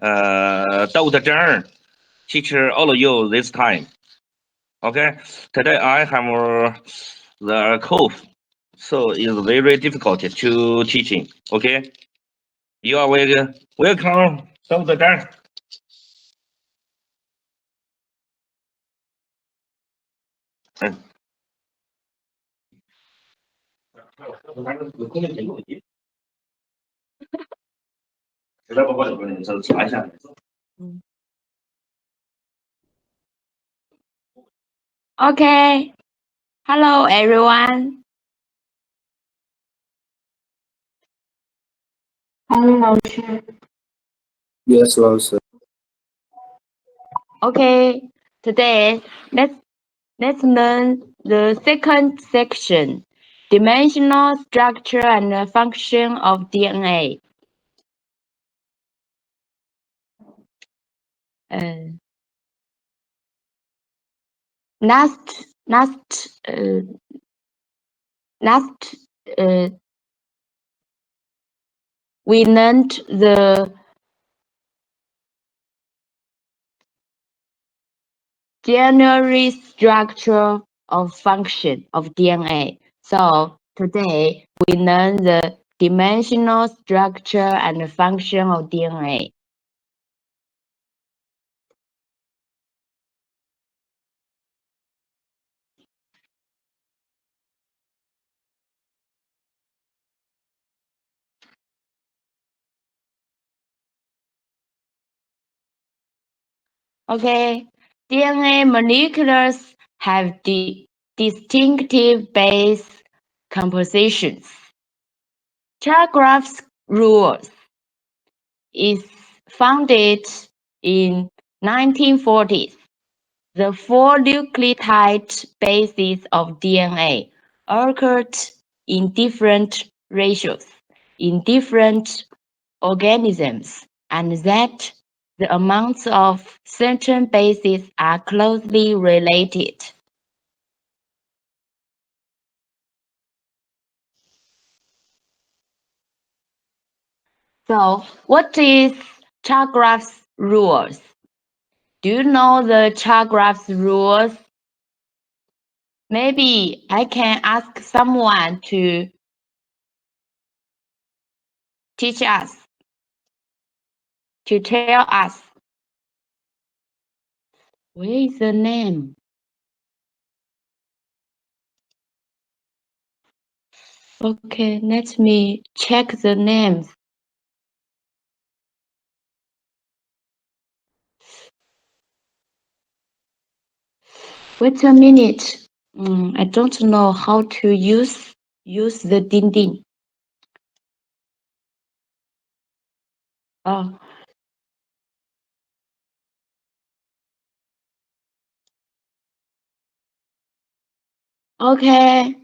Dr. Zhang teach all of you this time. Okay, today I have the cough, so it's very difficult to teaching. Okay, you are welcome, Dr. Zhang. Okay. Hello, everyone. Hello, Yes, Lawson. Okay. Today, let's learn the second section, dimensional structure and function of DNA. We learned the general structure of function of DNA. So today we learn the dimensional structure and function of DNA. Okay, DNA molecules have distinctive base compositions. Char's rules is founded in 1940s. The 4 nucleotide bases of DNA occurred in different ratios in different organisms, and that the amounts of certain bases are closely related. So, what is Char's rules? Do you know the Char's rules? Maybe I can ask someone to teach us, to tell us. Where is the name? Okay, let me check the names. Wait a minute. I don't know how to use the DingTalk. Oh. Okay.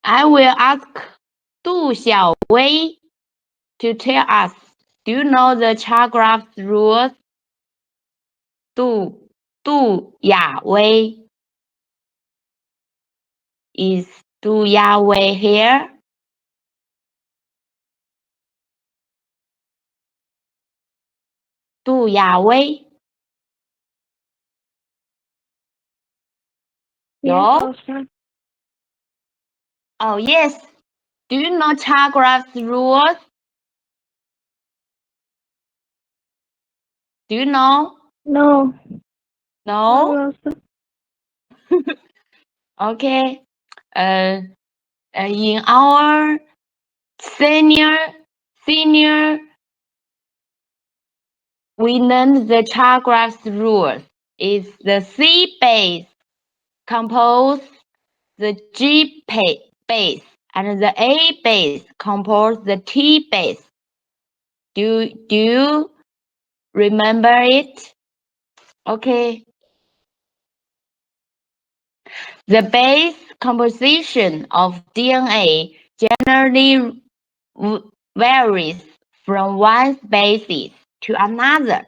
I will ask Du Xiaowei to tell us. Do you know the Char's rules? Du Yawei. Is Du Yawei here? Du Yawei? No? Oh, yes. Do you know Char's rules? Do you know? No. No? Okay. In our senior, we learned the Char's rules. Is the C base compose the G base, and the A base compose the T base. Do you remember it? Okay. The base composition of DNA generally varies from one species to another.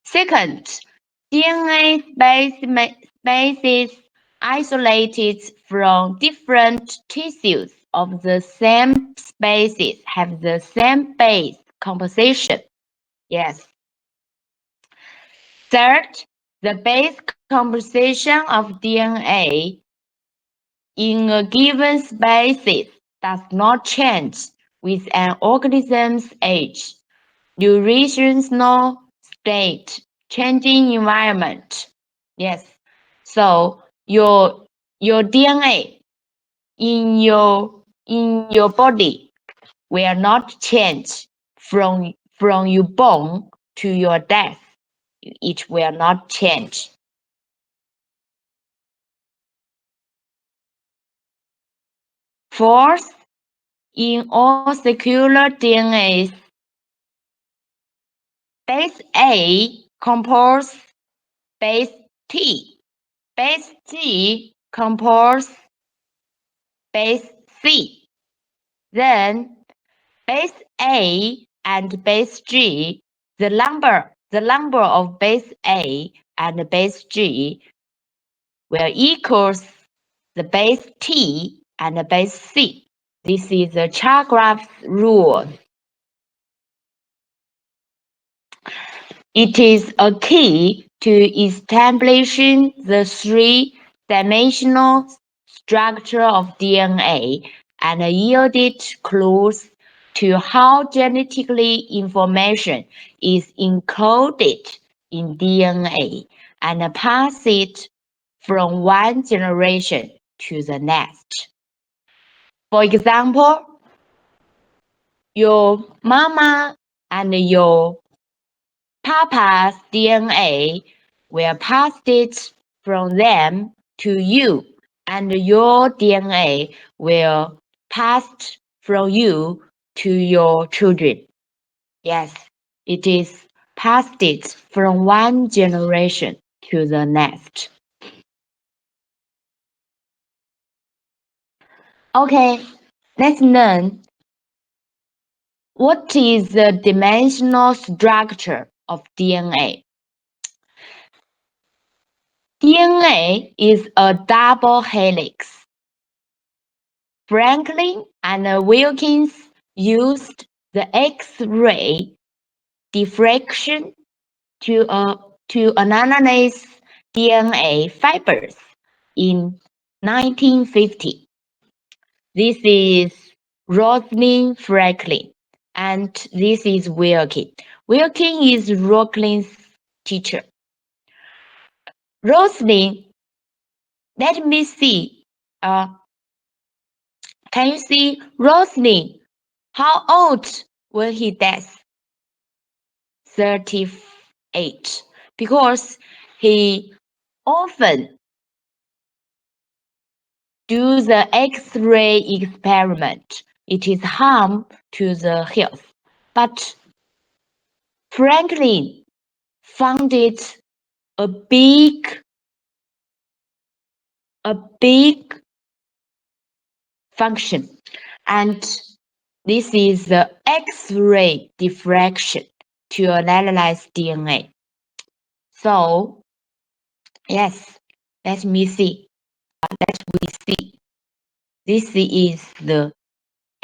Second, DNA bases isolated from different tissues of the same species have the same base composition. Yes. Third, the base composition of DNA in a given species does not change with an organism's age, durational state, changing environment. Yes. So your DNA in your body will not change from your born to your death. It will not change. Fourth, in all circular DNAs, base A composes base T, base G composes base C. Then base A and base G, the number of base A and base G will equals the base T and the base C. This is the Char graph rule. It is a key to establishing the three-dimensional structure of DNA and yielded clues to how genetically information is encoded in DNA and passed from one generation to the next. For example, your mama and your papa's DNA will pass it from them to you, and your DNA will pass from you to your children. Yes, it is passed it from one generation to the next. Okay, let's learn what is the dimensional structure of DNA. DNA is a double helix. Franklin and Wilkins used the X-ray diffraction to analyze DNA fibers in 1950. This is Rosalind Franklin, and this is Wilkins. Wilkins is Rosalind's teacher. Rosalind, let me see. Can you see Rosalind? How old will he die? 38. Because he often do the X-ray experiment. It is harm to the health. But Franklin found it a big function. And this is the X-ray diffraction to analyze DNA. So, yes, let me see. Let we see. This is the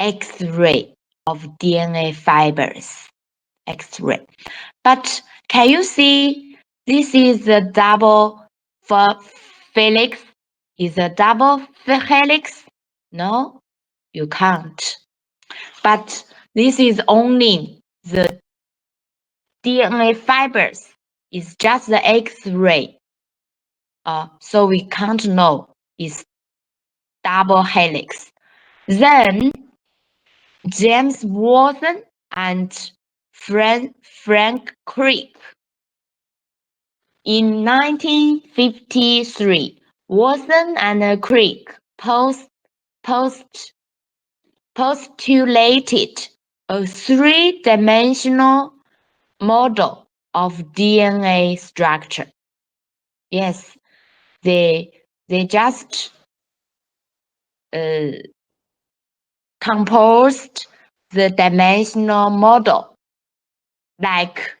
X-ray of DNA fibers. X-ray. But can you see this is a double helix? Is a double helix? No, you can't. But this is only the DNA fibers. It's just the X-ray. So we can't know it's double helix. Then James Watson and Frank Crick. In 1953, Watson and Crick postulated a three-dimensional model of DNA structure. Yes, they just composed the dimensional model like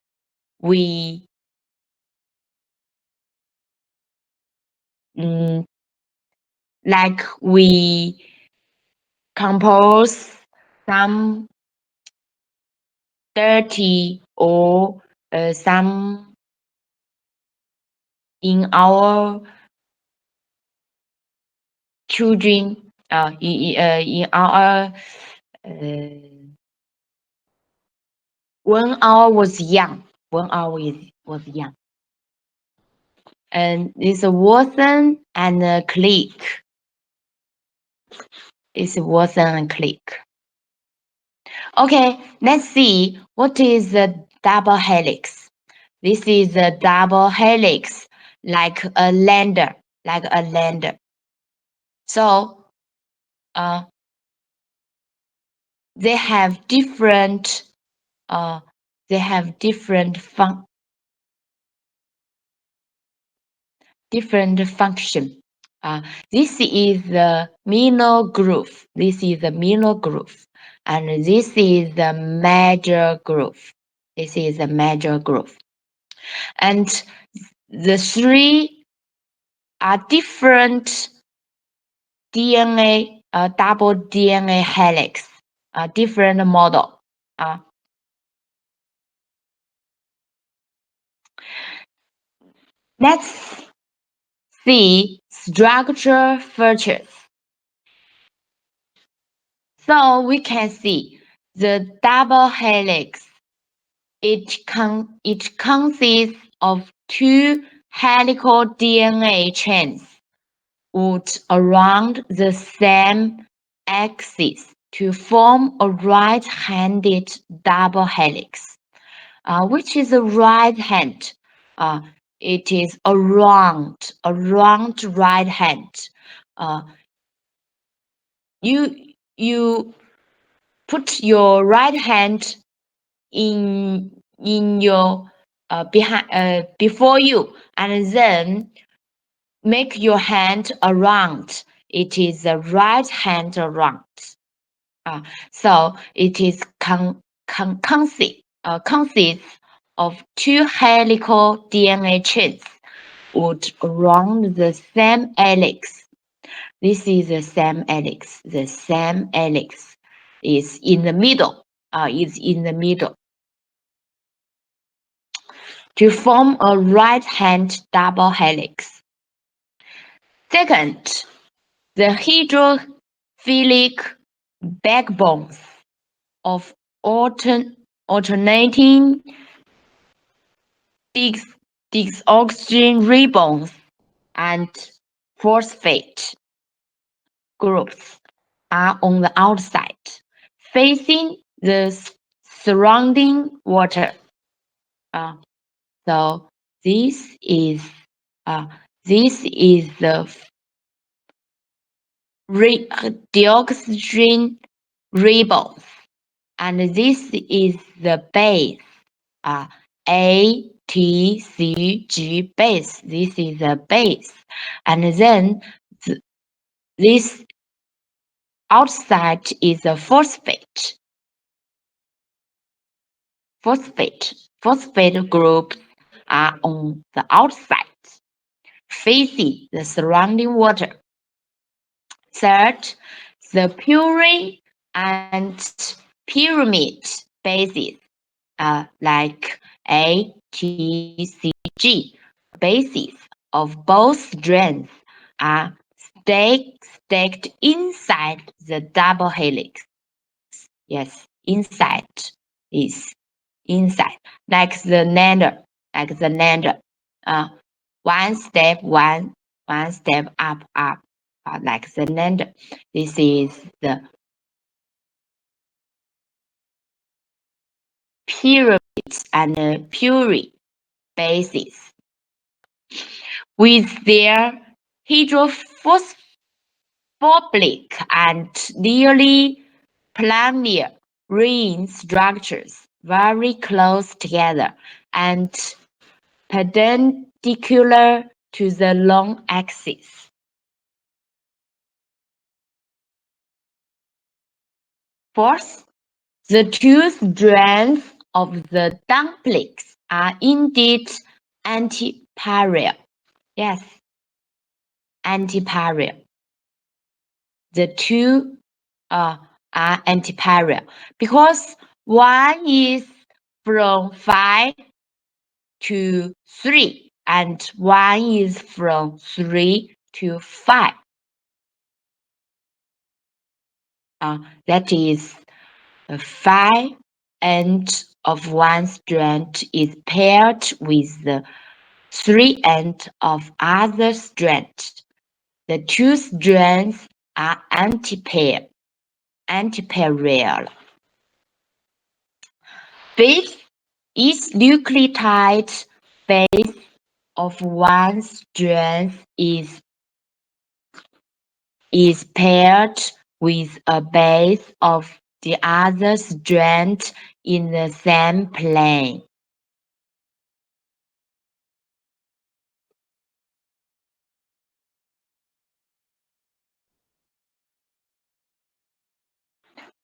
we compose some dirty or some in our children in our when I was young, was young, and this Watson and click. It's Watson and click. Okay, let's see what is the double helix. This is a double helix, like a lander, So, they have different, different function. This is the minor groove. This is the minor groove, and this is the major groove. This is the major groove, and the three are different DNA, double DNA helix, different model. Let's see structure features. So we can see the double helix. It consists of two helical DNA chains would around the same axis to form a right-handed double helix. Which is a right hand? It is a round right hand. You put your right hand in your behind before you, and then make your hand around. It is a right hand around. So it is consists of two helical DNA chains would around the same helix. This is the same helix. The same helix is in the middle. To form a right-hand double helix. Second, the hydrophilic backbones of alternating deoxygen ribones and phosphate groups are on the outside, facing the surrounding water. So this is the deoxygen ribones, and this is the base. A, T, C, G base. This is the base. And then this outside is a phosphate. Phosphate groups are on the outside, facing the surrounding water. Third, the purine and pyramid bases, like A, T, C, G, bases of both strands are stacked inside the double helix. Yes, inside, like the lander. One step up, like the lander. This is the pyramids and purine bases. With their hydrophobic and nearly planar ring structures very close together and perpendicular to the long axis. Fourth, the two strands of the dumplings are indeed antiparallel. Yes, antiparallel. The two are antiparallel because one is from 5 to 3 and one is from 3 to 5. That is 5 end of one strand is paired with the 3 end of other strand. The two strands are antiparallel. Base each nucleotide base of one strand is paired with a base of the other strand in the same plane.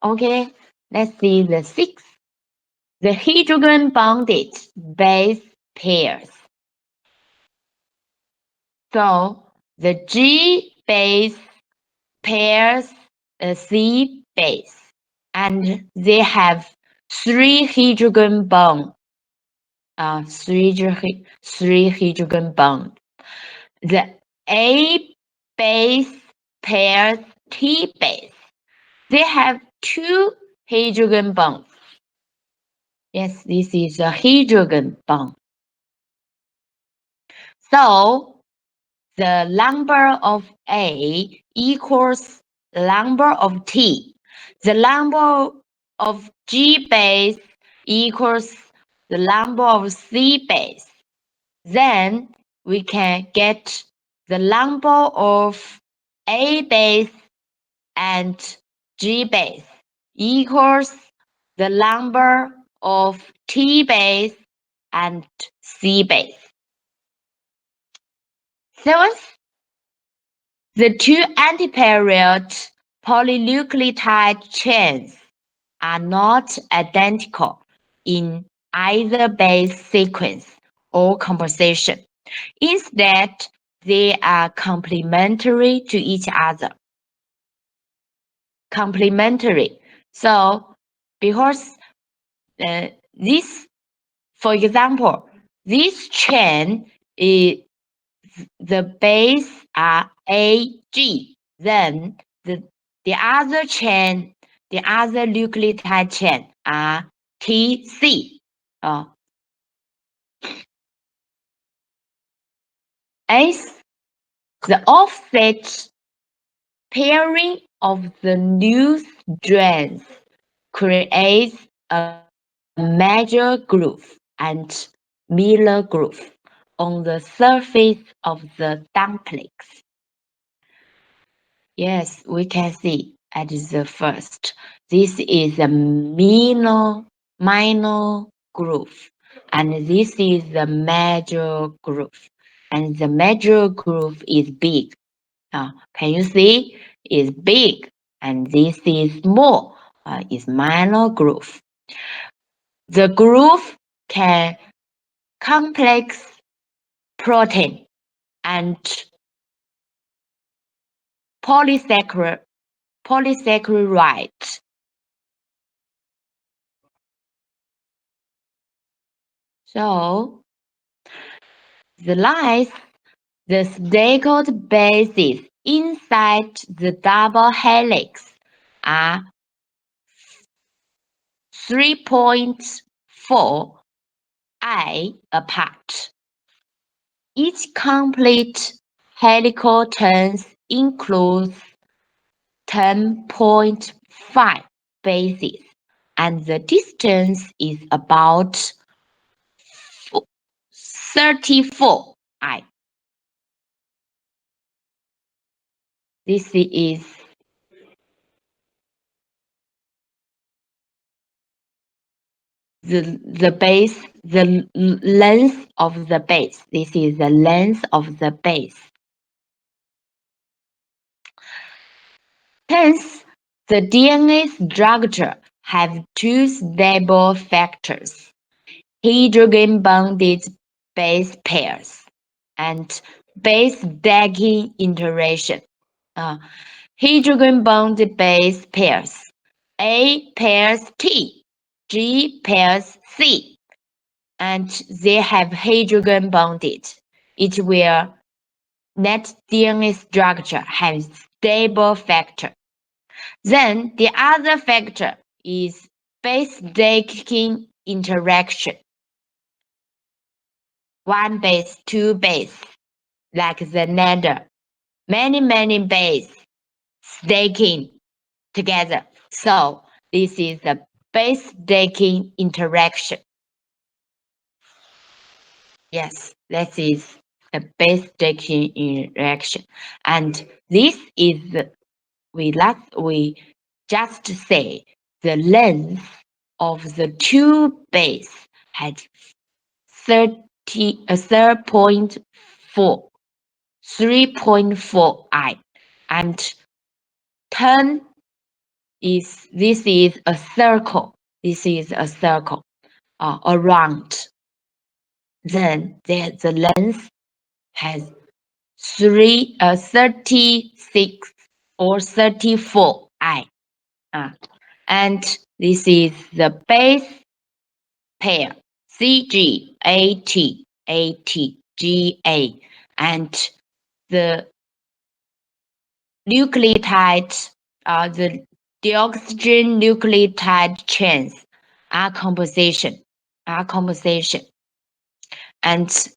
Okay, let's see the sixth. The hydrogen bonded base pairs. So the G base pairs a C base, and they have 3 hydrogen bonds. Three hydrogen bonds. The A base pairs T base. They have 2 hydrogen bonds. Yes, this is a hydrogen bond. So the number of A equals number of T. The number of G base equals the number of C base. Then we can get the number of A base and G base equals the number of T base and C base. Seventh, the two antiparallel polynucleotide chains are not identical in either base sequence or composition. Instead, they are complementary to each other. Complementary. So, because this, for example, this chain is the base are AG, then the other chain, the other nucleotide chain are TC. Eighth, the offset pairing of the new strands creates a major groove and Miller groove on the surface of the dumplings. Yes, we can see at the first. This is a minor groove, and this is the major groove, and the major groove is big. Can you see? It's big, and this is small. Is minor groove. The groove can complex protein and polysaccharide. So the lines, the stacked bases inside the double helix are 3.4 I apart. Each complete helical turns includes 10.5 bases, and the distance is about 34 I. This is the base, the length of the base. This is the length of the base. Hence, the DNA structure has two stable factors: hydrogen bonded base pairs and base stacking interaction. hydrogen bond base pairs. A pairs T, G pairs C, and they have hydrogen bonded. It will net DNA structure has stable factor. Then the other factor is base-stacking interaction. One base, two base, like the ladder. Many base staking together. So this is the base-staking interaction. Yes, this is the base-staking interaction. And this is we just say the length of the two base had 3.4 I, and 10 this is a circle. This is a circle around. Then the length has 36 or 34 I. And this is the base pair CG, AT, and the nucleotide, the deoxygen nucleotide chains are composition, and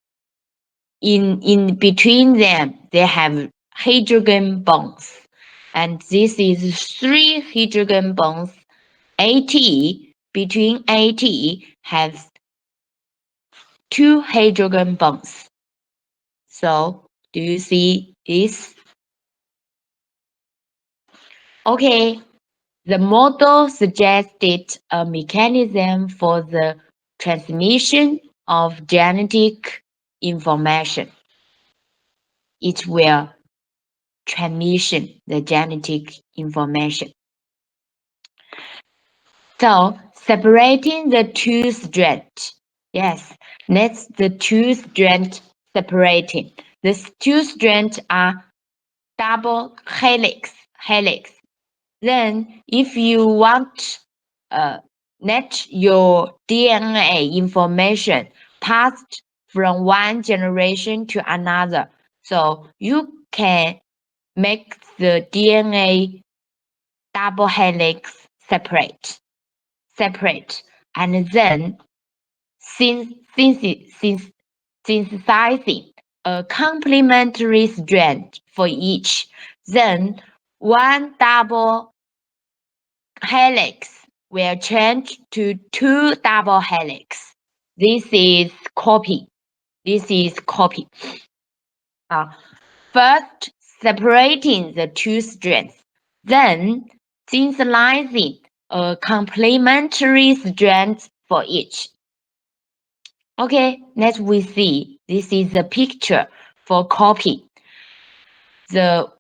in between them they have hydrogen bonds, and this is 3 hydrogen bonds. AT between AT has 2 hydrogen bonds. So do you see this? Okay, the model suggested a mechanism for the transmission of genetic information. It will transmission the genetic information. So separating the two strands. Yes, that's the two strands separating. The two strands are double helix. Then if you want let your DNA information passed from one generation to another, so you can make the DNA double helix separate, and then synthesizing a complementary strand for each. Then one double helix will change to two double helix. This is copy. First, separating the two strands, then synthesizing a complementary strand for each. Okay, next we see this is the picture for copy. The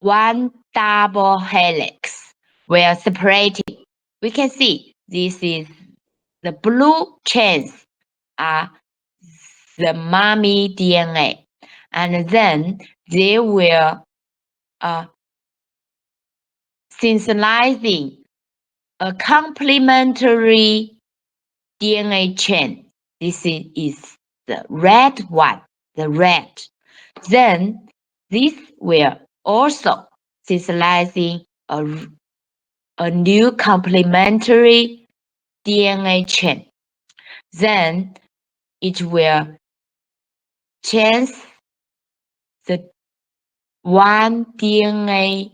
one double helix will separate it. We can see this is the blue chains are the mommy DNA, and then they will synthesizing a complementary DNA chain. This is the red one, the red. Then this will also synthesizing a new complementary DNA chain. Then it will change the one DNA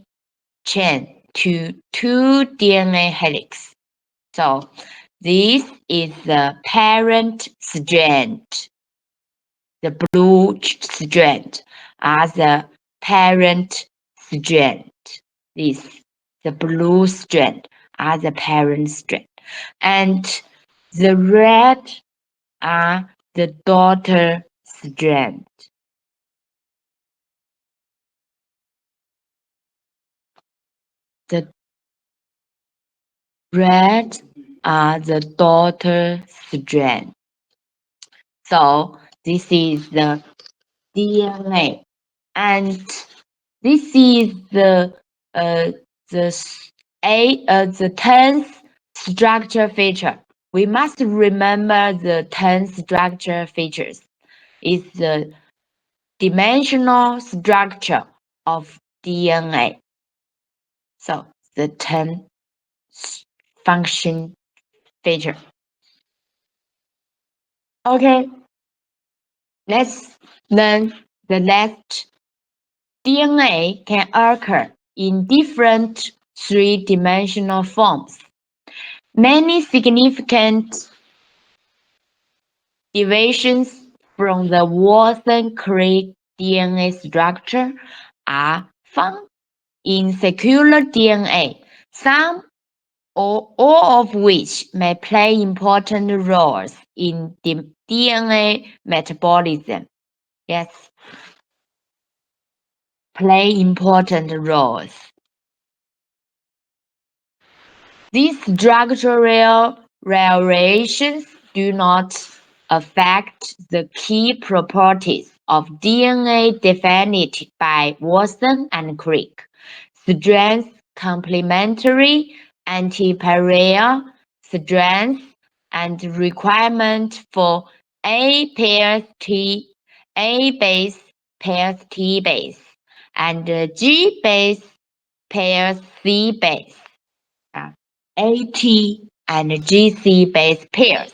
chain to two DNA helix. So this is the parent strand. The blue strand are the parent strand. This, the blue strand are the parent strand. And the red are the daughter strand. The red are the daughter strand. So this is the DNA, and This is the 10th structure feature. We must remember the 10 structure features. It's the dimensional structure of DNA. So the 10 function feature. Okay, let's learn the next. DNA can occur in different three-dimensional forms. Many significant deviations from the Watson-Crick DNA structure are found in circular DNA, some or all of which may play important roles in DNA metabolism. Yes, play important roles. These structural variations do not affect the key properties of DNA defined by Watson and Crick: strength, complementary, anti-parallel strength, and requirement for A base pairs T base, and G base pairs C base. AT and GC base pairs.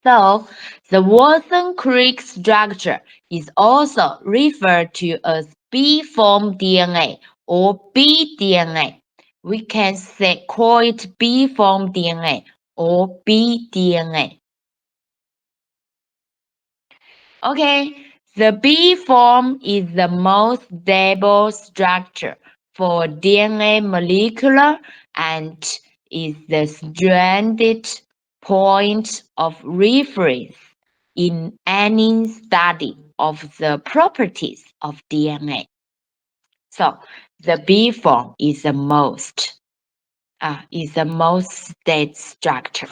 So, the Watson-Crick structure is also referred to as B-form DNA or bDNA. We can call it B-form DNA or bDNA. Okay, the B form is the most stable structure for DNA molecular and is the stranded point of reference in any study of the properties of DNA. So the B form is the most stable structure.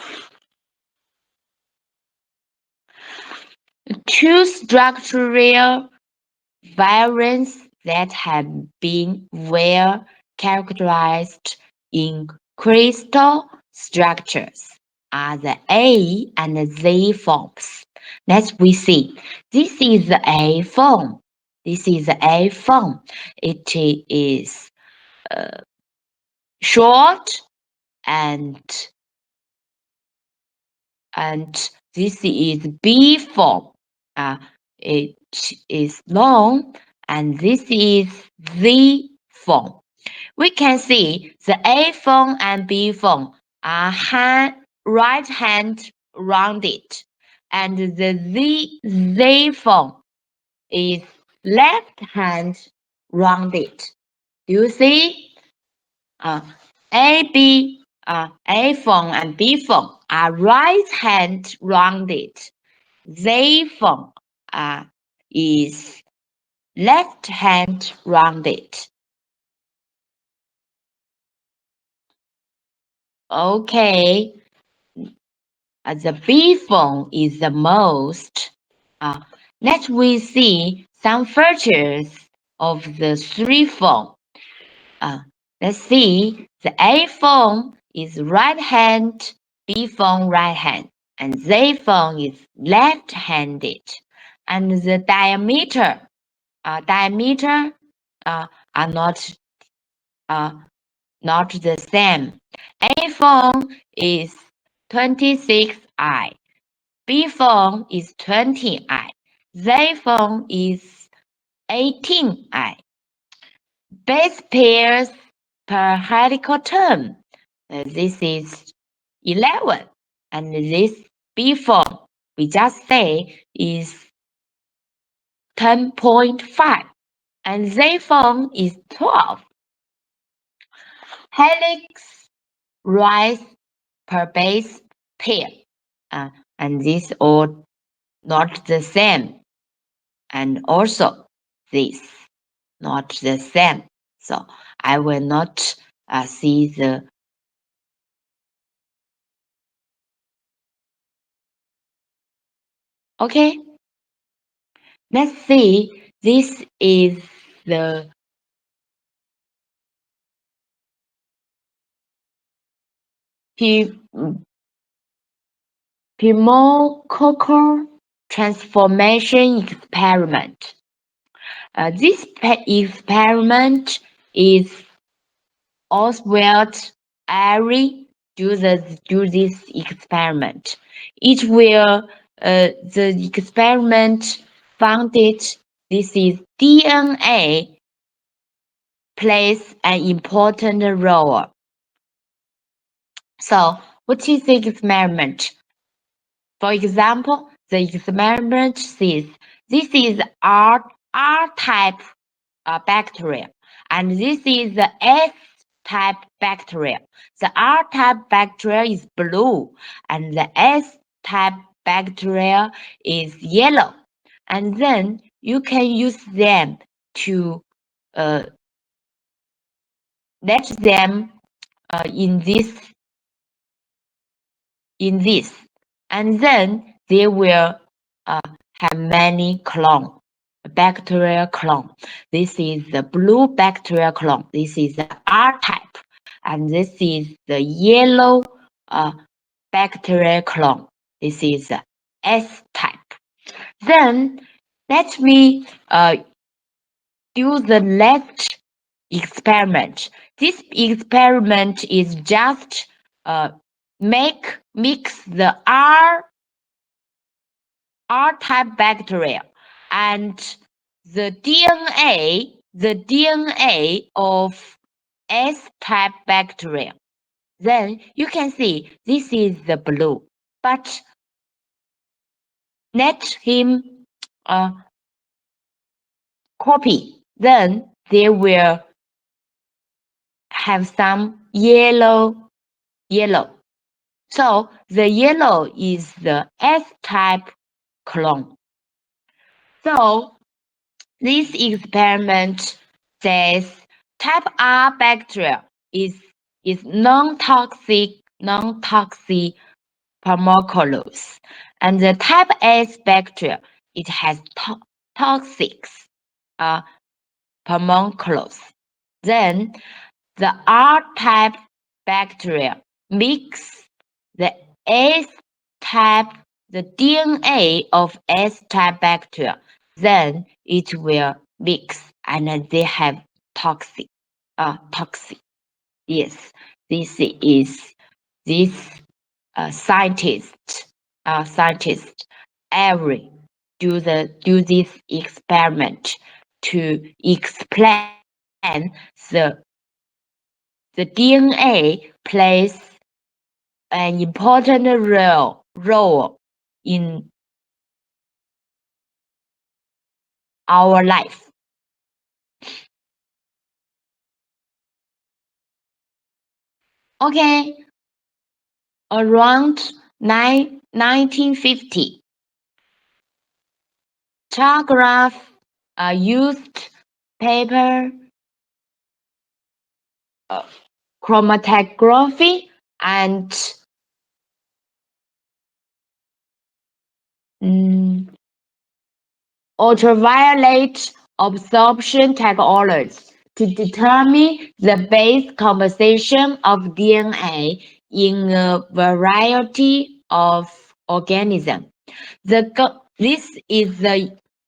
Two structural variants that have been well characterized in crystal structures are the A and Z forms. Let's we see. This is the A form. This is the A form. It is short and this is B form. It is long and this is Z form. We can see the A form and B form are right hand rounded and the Z form is left hand rounded. Do you see? A form and B form are right hand rounded. Z form is left hand rounded. Okay, the B form is the most. Let we see some features of the three form. Let's see, the A form is right hand, B form right hand, and Z form is left-handed, and the diameter are not the same. A form is 26i, B form is 20i, Z form is 18i. Base pairs per helical term. This is 11, and this B form we just say is 10.5, and Z form is 12. Helix rise per base pair, and these all not the same, and also this not the same. So I will not see the okay. Let's see. This is the Pimo Coco transformation experiment. This experiment is Oswald Airy do this experiment. It will the experiment found it. This is DNA plays an important role. So, what is the experiment? For example, the experiment says this is R-type bacteria, and this is the S-type bacteria. The R-type bacteria is blue, and the S-type bacteria is yellow. And then you can use them to let them in this, and then they will have many clone, bacteria clone. This is the blue bacteria clone. This is the R type, and this is the yellow bacteria clone. This is the S type. Then let me do the next experiment. This experiment is just mix the R-type bacteria and the DNA of S-type bacteria. Then you can see this is the blue, but let him copy. Then they will have some yellow. So the yellow is the S-type clone. So this experiment says type R bacteria is non-toxic Pharmacolose, and the type S bacteria it has toxic Pharmacolose. Then the R-type bacteria mix the S-type, the DNA of S-type bacteria, then it will mix and they have toxic. Yes, this is scientist every do this experiment to explain the DNA plays an important role in our life. Okay, around 1950, Char used paper chromatography and ultraviolet absorption technology to determine the base composition of DNA in a variety of organisms. This is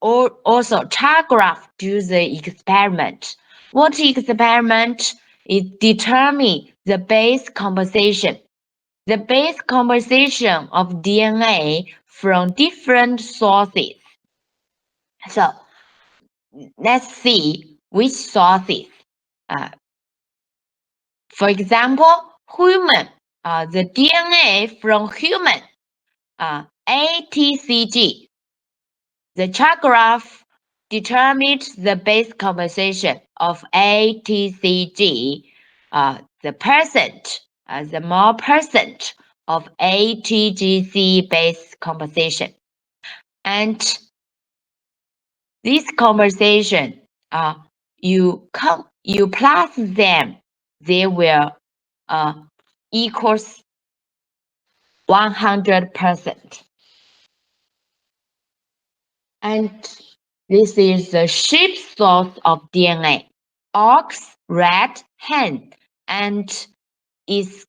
also Char do the experiment. What experiment? It determine the base composition. The base composition of DNA from different sources. So let's see which sources. For example, human, the DNA from human, ATCG. The chart graph determines the base composition of ATCG, the percent, the more percent of ATGC base composition. And this conversation, you plus them, they will equals 100%. And This is the sheep source of DNA. Ox, rat, hen, and is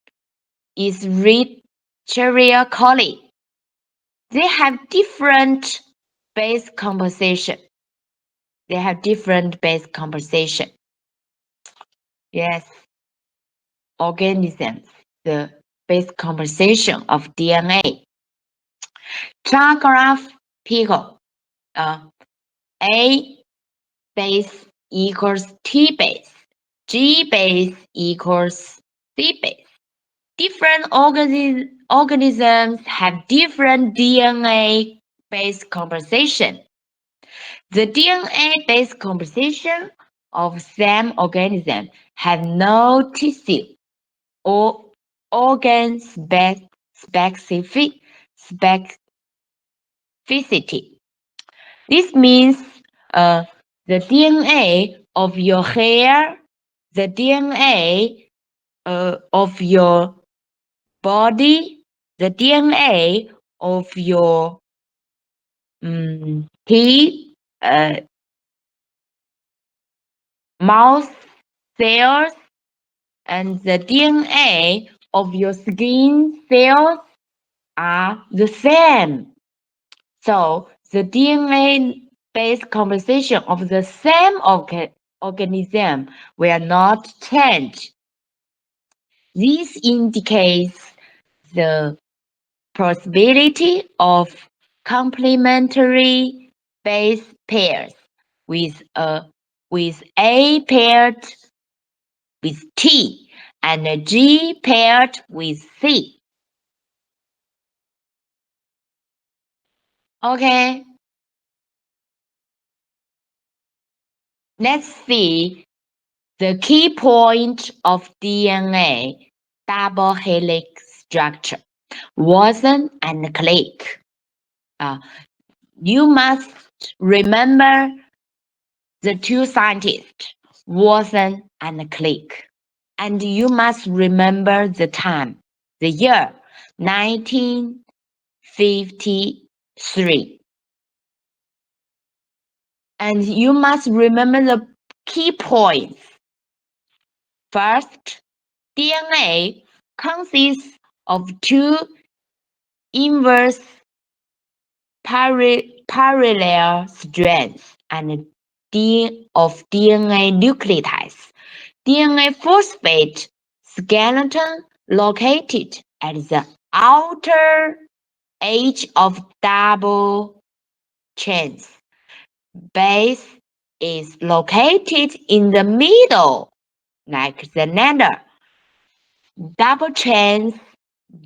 Escherichia coli. They have different base composition. Yes, organisms, the base composition of DNA. Char graph Pico. A base equals T base. G base equals C base. Different organisms have different DNA base composition. The DNA base composition of same organism have no tissue or organ specificity. This means the DNA of your hair, the DNA of your body, the DNA of your teeth, mouth cells, and the DNA of your skin cells are the same. So the DNA base composition of the same organism will not change. This indicates the possibility of complementary base pairs with A paired with T and a G paired with C. Okay. Let's see the key point of DNA double helix structure. Watson and Crick. You must remember the two scientists, Watson and Crick. And you must remember the time, the year, 1953. And you must remember the key points. First, DNA consists of two inverse parallel strands and of DNA nucleotides. DNA phosphate skeleton located at the outer edge of double chains. Base is located in the middle, like the nether. Double chains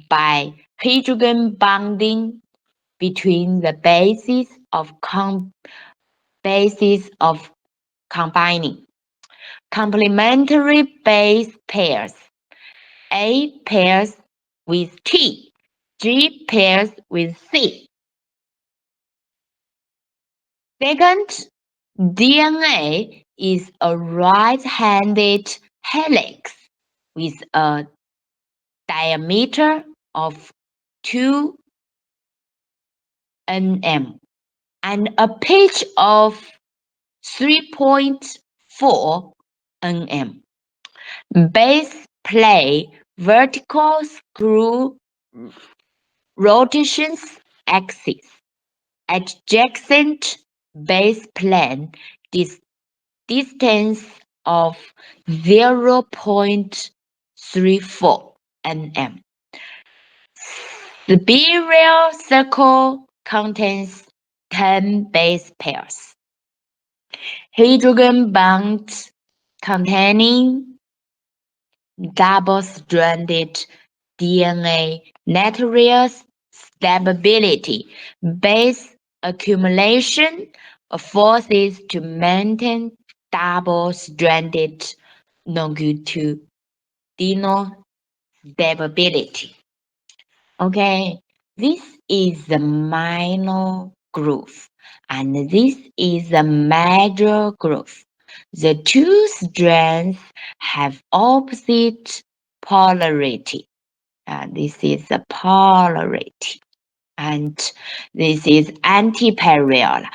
by hydrogen bonding between the bases of combining. Complementary base pairs. A pairs with T, G pairs with C. Second, DNA is a right-handed helix with a diameter of 2 nm and a pitch of 3.4 nm. Base play vertical screw rotations axis. Adjacent base plane distance of 0.34 nm. Spiral circle contains 10 base pairs. Hydrogen bonds containing double-stranded DNA naturalized stability. Base accumulation forces to maintain double-stranded longitudinal stability. Okay, this is the minor groove, and this is the major groove. The two strands have opposite polarity. This is the polarity, and this is antiparallel.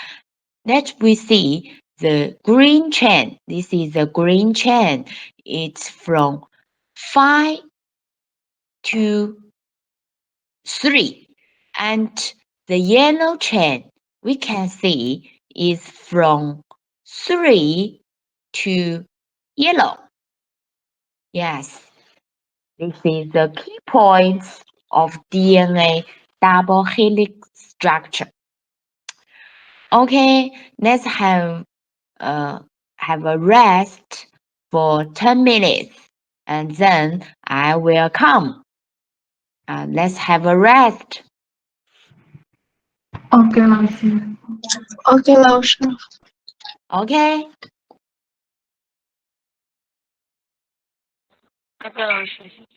Next, we see the green chain. This is the green chain. It's from 5 to 3. And the yellow chain, we can see, is from 3 to yellow. Yes, this is the key points of DNA double helix structure. Okay, let's have a rest for 10 minutes and then I will come. Let's have a rest. OK 老师。OK 老师。Okay. OK 老师。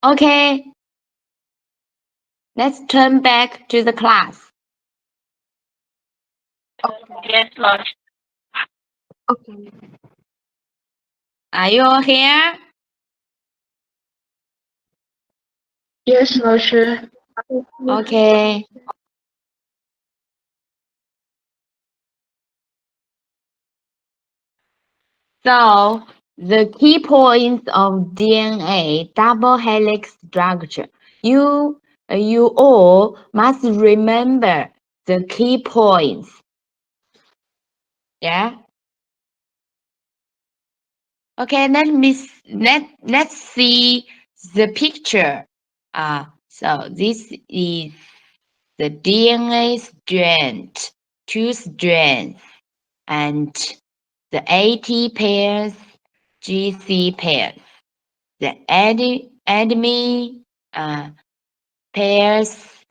Okay. Let's turn back to the class. Yes, Lord. Okay. Are you all here? Yes, 老师。 Okay. So, the key points of DNA double helix structure. You all must remember the key points. Yeah. Okay. Let's see the picture. So this is the DNA strand, 2 strands, and the AT pairs, GC pairs, the adenine pairs,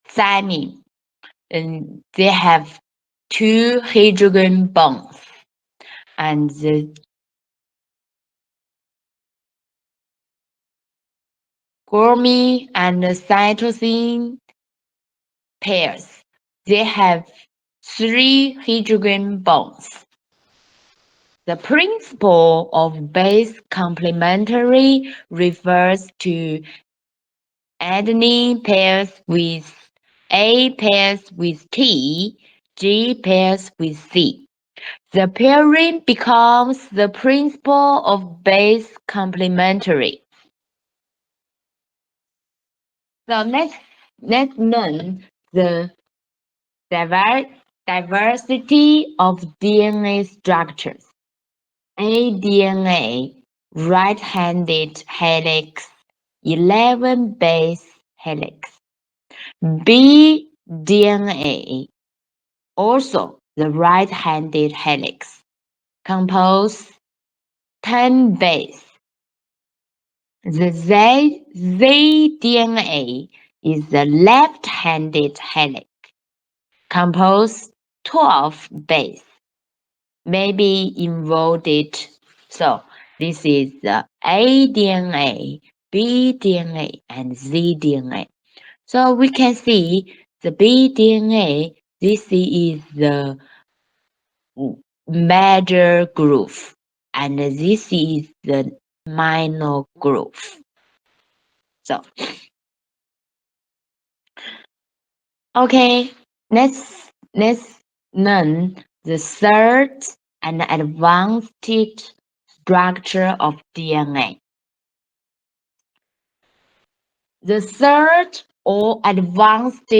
thymine, and they have 2 hydrogen bonds, and the bromine and cytosine pairs, they have 3 hydrogen bonds. The principle of base complementary refers to adenine pairs with A pairs with T, G pairs with C. The pairing becomes the principle of base complementary. So let's learn the diversity of DNA structures. aDNA, right-handed helix, 11 base helix. bDNA, also the right-handed helix, compose 10 base. The zDNA is the left-handed helix, compose 12 base, maybe involved. So this is the aDNA, bDNA, and zDNA. So we can see the bDNA, this is the major groove, and this is the minor groove. So, okay, let's learn the third and advanced structure of DNA. The third or advanced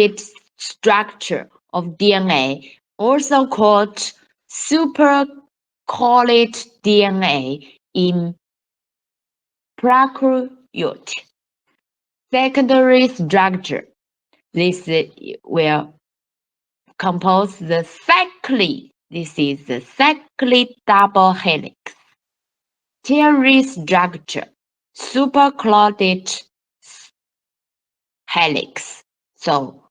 structure of DNA, also called superchloric DNA in prokaryote. Secondary structure. This will compose the cyclic. This is the cyclic double helix. Tertiary structure. Superchloric helix. So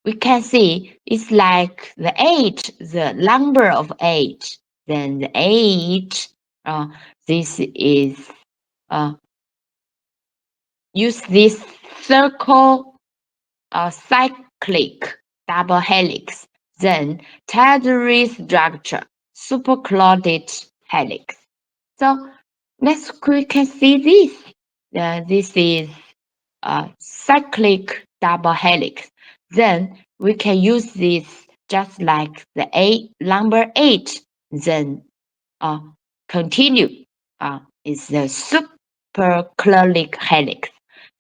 we can see it's like the 8, the number of 8. Then the 8, this is, use this circle cyclic double helix. Then tertiary structure, superchloric helix. So let's quickly see this. This is cyclic double helix. Then we can use this just like the number 8. Then continue. Is the superchloric helix.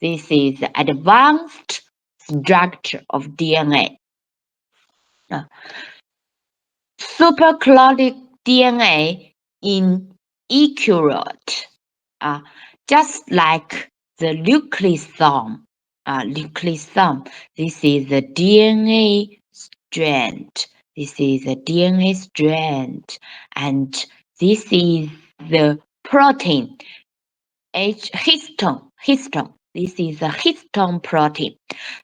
This is the advanced structure of DNA. Superchloric DNA in eukaryote, just like the nucleosome. Nucleosome. This is the DNA strand. This is the DNA strand, and this is the protein. Histone. Histone. This is a histone protein.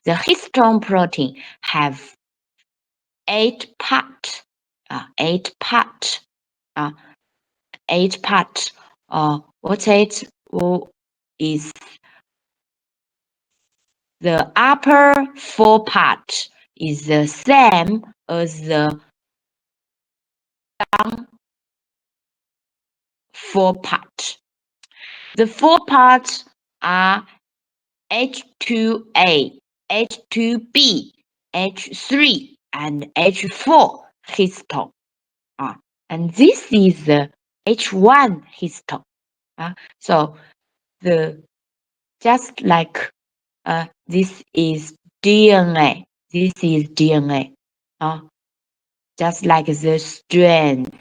The histone protein have 8 parts. 8 parts. 8 parts. What's it? is the upper four part is the same as the down four part. The four parts are H2A, H2B, H3, and H4 histone. And this is the H1 histone. So just like this is DNA. This is DNA. Just like the strand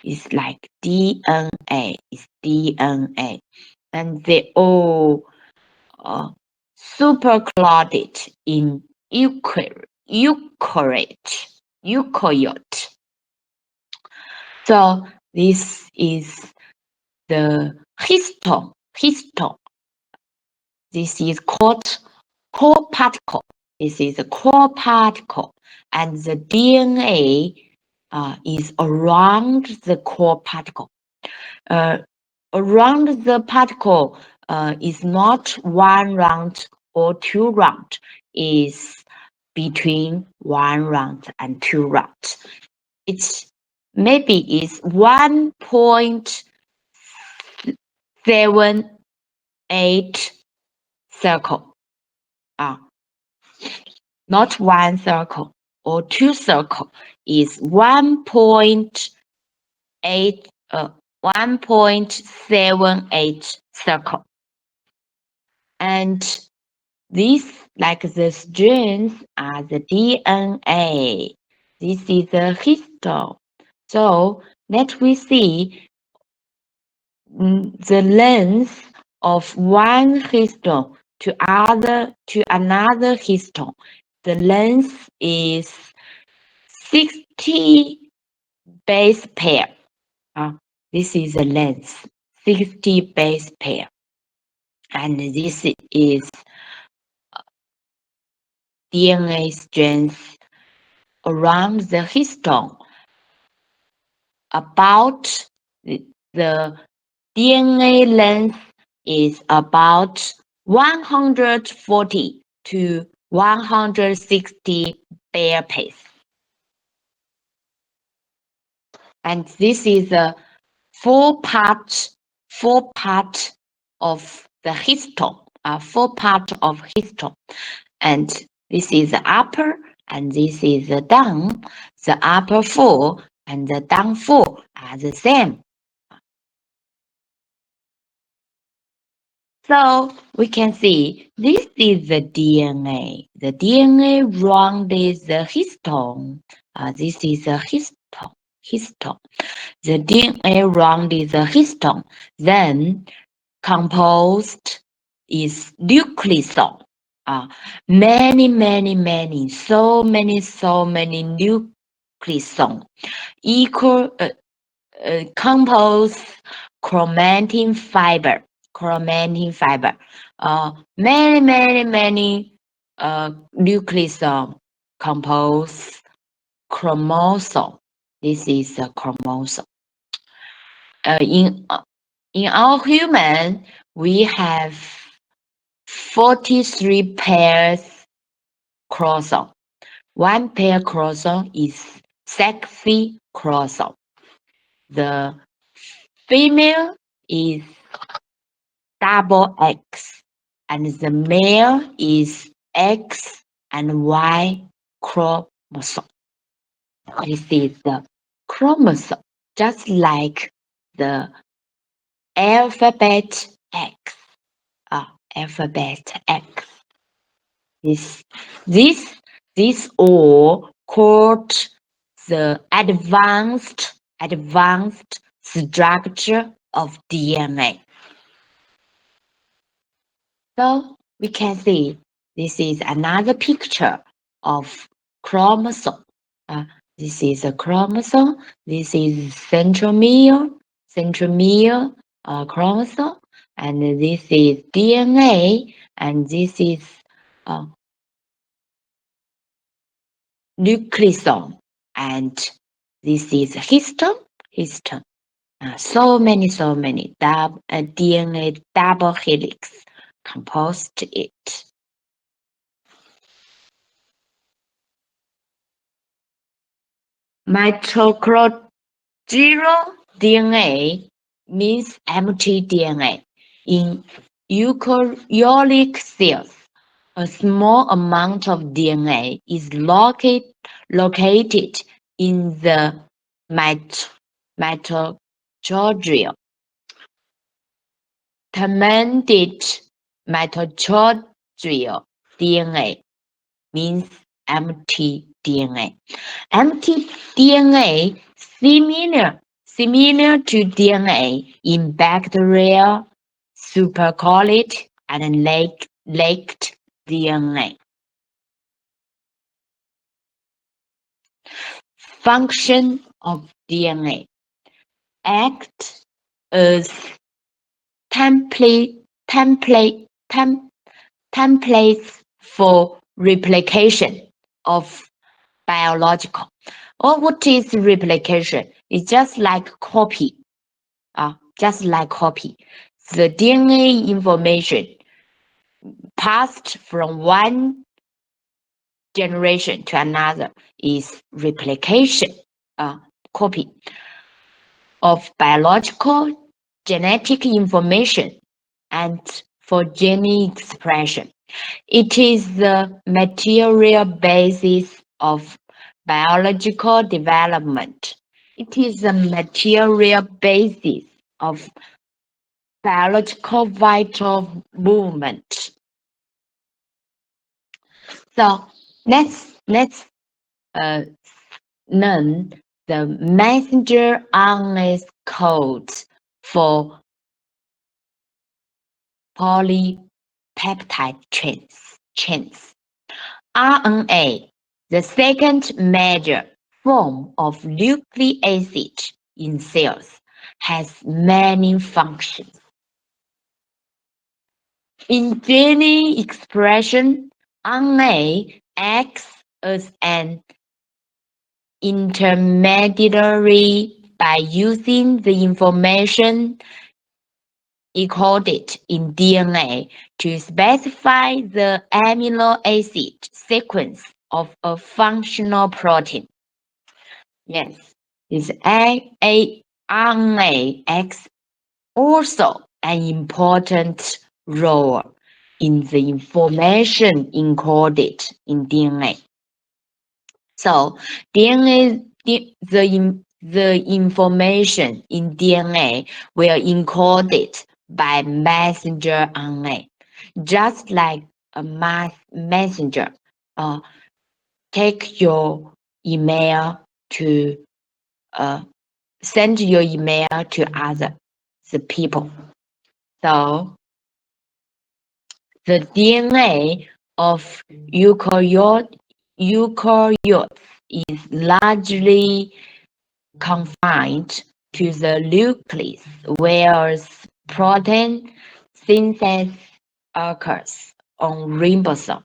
is like DNA. Is DNA, and they all superchlorate in eukaryote. So this is the histone. This is called core particle. This is a core particle, and the DNA is around the core particle. Around the particle is not one round or two round. Is between one round and two rounds. It's maybe is 1.78 circle. Not one circle or two circle, is 1.78 circle. And these, like the strands, are the DNA. This is the histone. So let we see the length of one histone to another histone. The length is 60 base pair. This is the length, 60 base pair. And this is DNA strength around the histone. About the DNA length is about 140 to 160 pair pace. And this is a four part of the histone, four part of histone. And this is the upper, and this is the down. The upper four and the down four are the same. So we can see this is the DNA. The DNA rounded the histone. This is a histone. The DNA rounded the histone. Then composed is nucleosome. So many nucleosome equal compose chromatin fiber. Many nucleosome compose chromosome. This is a chromosome. In our human, we have 43 pairs chromosome. One pair chromosome is sexy chromosome. The female is double X, and the male is X and Y chromosome. This is the chromosome, just like the alphabet X. Alphabet X. This all called the advanced structure of DNA. So we can see this is another picture of chromosome. This is a chromosome. This is centromere chromosome, and this is DNA, and this is nucleosome, and this is histone. So many DNA double helix. composed it. Mitochondrial DNA means empty DNA. In eukaryotic cells, a small amount of DNA is located in the mitochondria. Terminated mitochondrial DNA means empty DNA. Empty DNA similar to DNA in bacteria, superchloric and laced DNA. Function of DNA act as templates for replication of biological. Or what is replication? It's just like copy. Just like copy. The DNA information passed from one generation to another is replication, copy of biological genetic information and for gene expression. It is the material basis of biological development. It is the material basis of biological vital movement. So let's learn the messenger RNA codes for polypeptide chains. RNA, the second major form of nucleic acid in cells, has many functions. In gene expression, RNA acts as an intermediary by using the information encoded in DNA to specify the amino acid sequence of a functional protein. Yes, this RNA acts also an important role in the information encoded in DNA. So DNA, the information in DNA will encoded by messenger RNA, just like a messenger. Take your email to send your email to the people. So the DNA of eukaryotes is largely confined to the nucleus, whereas protein synthesis occurs on ribosome.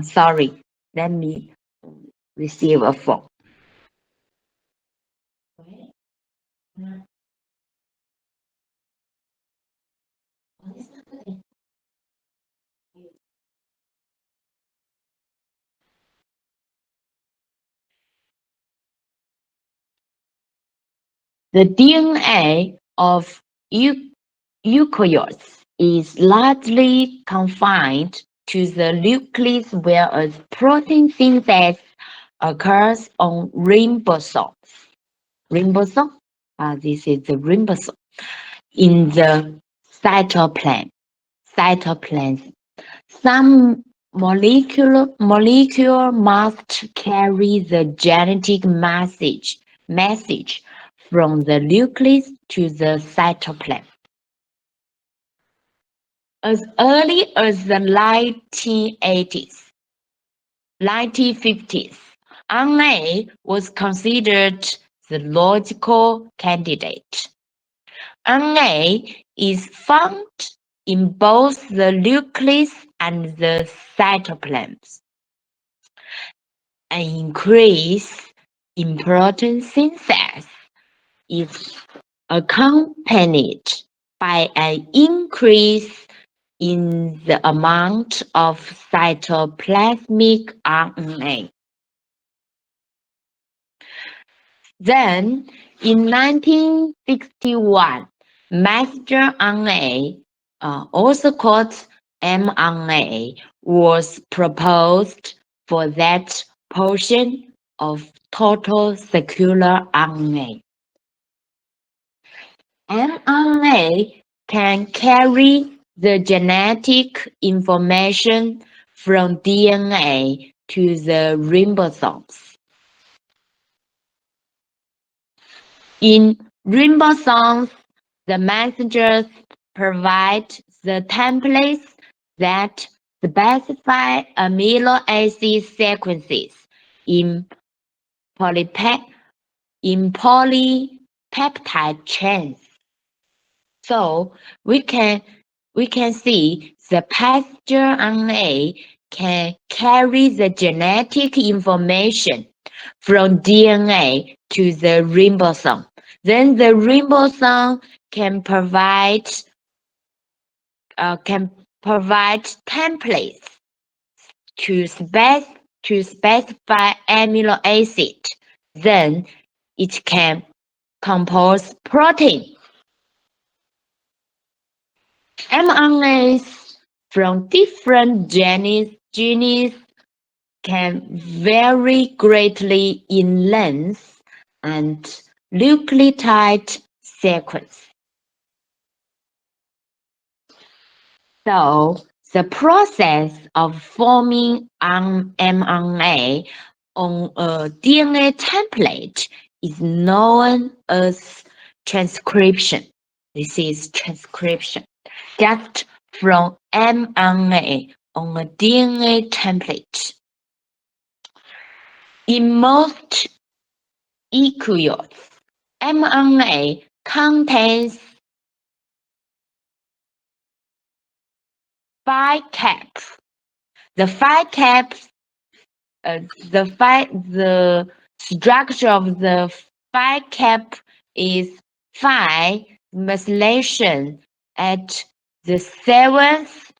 Sorry, let me receive a phone. The DNA of eukaryotes is largely confined to the nucleus, whereas protein synthesis occurs on ribosomes. Ribosome, this is the ribosome. In the cytoplasm, some molecule must carry the genetic message from the nucleus to the cytoplasm. As early as the 1950s, RNA was considered the logical candidate. RNA is found in both the nucleus and the cytoplasm. An increase in protein synthesis is accompanied by an increase in the amount of cytoplasmic RNA. Then, in 1961, messenger RNA, also called mRNA, was proposed for that portion of total circular RNA. mRNA can carry the genetic information from DNA to the ribosomes. In ribosomes, the messengers provide the templates that specify amino acid sequences in polypeptide chains. So we can see the messenger RNA can carry the genetic information from DNA to the ribosome. Then the ribosome can provide templates to specify amino acid. Then it can compose protein. mRNAs from different genes can vary greatly in length and nucleotide sequence. So the process of forming an mRNA on a DNA template is known as transcription. This is transcription. Just from mRNA on a DNA template. In most eukaryotes, mRNA contains 5 caps. The 5 caps, the structure of the 5 cap is 5 methylation at the 7th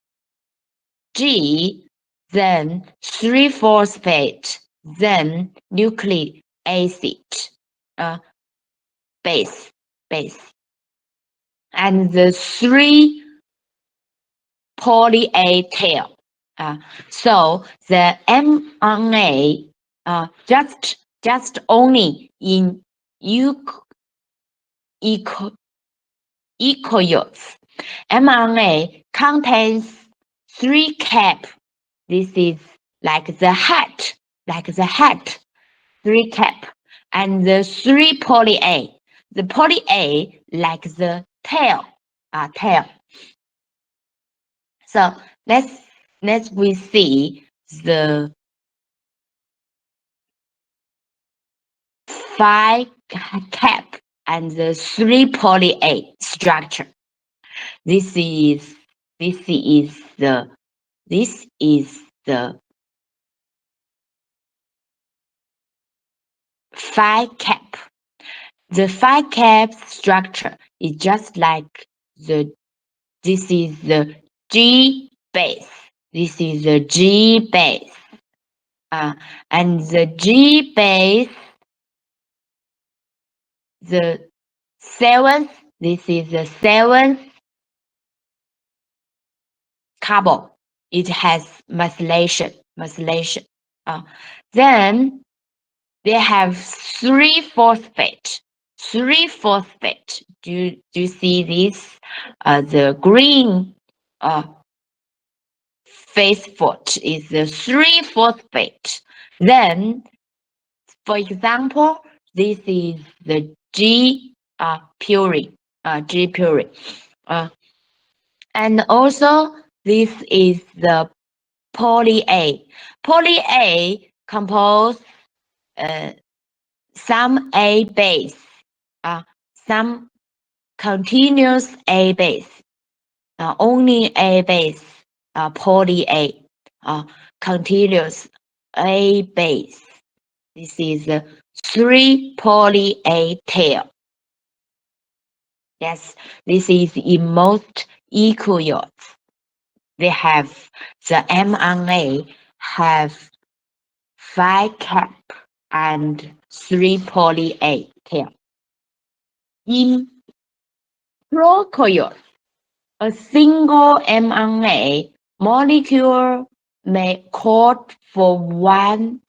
G, then 3-phosphate, then nucleic acid base, and the 3 poly-A tail. So the mRNA just only in eukaryotes. mRNA contains 3 caps. This is like the hat, 3 caps, and the 3 poly-A. The poly-A like the tail, So let's we see the 5 cap and the 3 poly-A structure. This is the 5 cap. The 5 cap structure is just like this is the G base. This is the G base. And the G base, the 7th, this is the 7th carbon. It has methylation. Then they have 3-phosphate. 3-phosphate. Do you see this? The green phosphate is the 3-phosphate. Then, for example, this is the G purine. And also this is the poly-A. Poly-A compose some A base, some continuous A base, only A base, poly-A, continuous A base. This is a 3 poly-A tail. Yes, this is in most eukaryotes. they have the mRNA have 5 cap and 3 poly A tail. In prokaryotes, a single mRNA molecule may code for one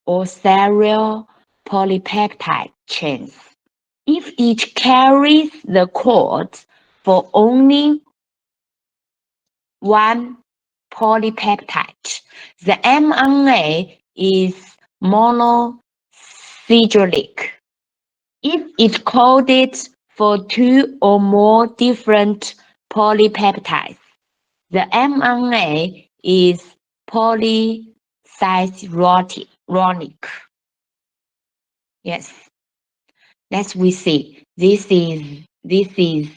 or several polypeptide chains. If each carries the code for only one polypeptide, the mRNA is monocyclic. If it coded for 2 or more different polypeptides, the mRNA is polycyclic. Yes. Let's we see. This is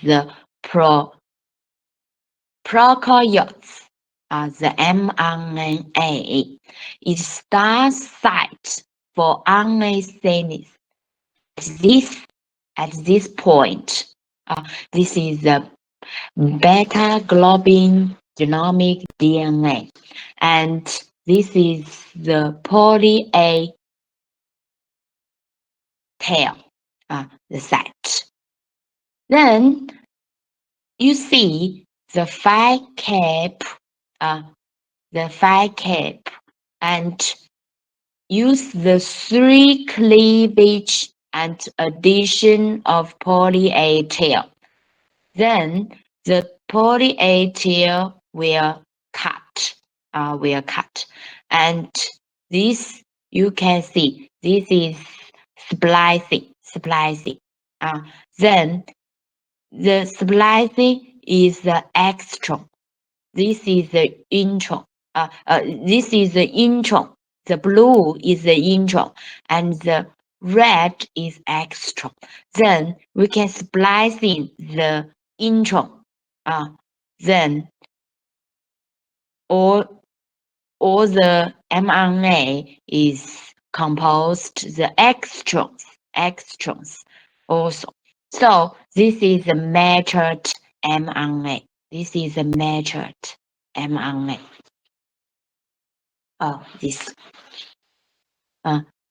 the prokaryotes. The mRNA. It starts site for RNA synthesis. At this point, this is the beta globin genomic DNA, and this is the poly A tail, the site. Then you see the 5 cap, and use the 3 cleavage and addition of poly A tail. Then the poly A tail will cut, and this you can see. This is splicing. Then the splicing is the extron. This is the intron. This is the intron. The blue is the intron, and the red is extron. Then we can splice in the intron. Then all the mRNA is composed the extrons also. So this is a matured mRNA. This is a matured mRNA.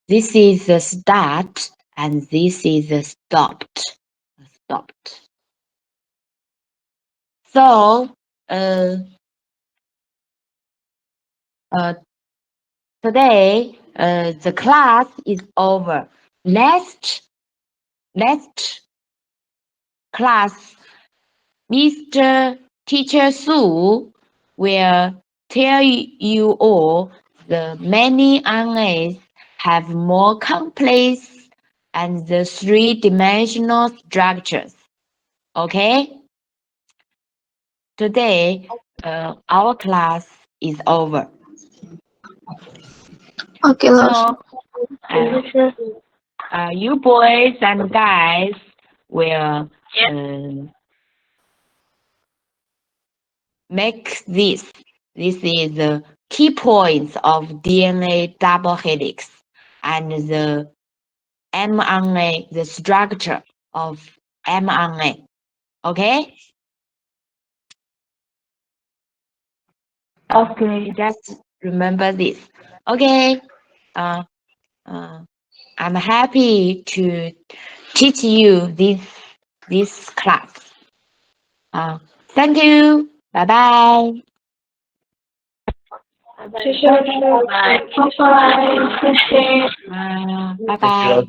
This is the start, and this is the stopped. So, today, the class is over. Next class, Mr. Teacher Su will tell you all the many RNAs have more complex and the 3-dimensional structures. Okay? Today, our class is over. Okay, So, you boys and guys will make this. This is the key points of DNA double helix and the mRNA, the structure of mRNA. Okay? Okay, just remember this. Okay. I'm happy to teach you this class. Thank you. Bye bye. Bye bye.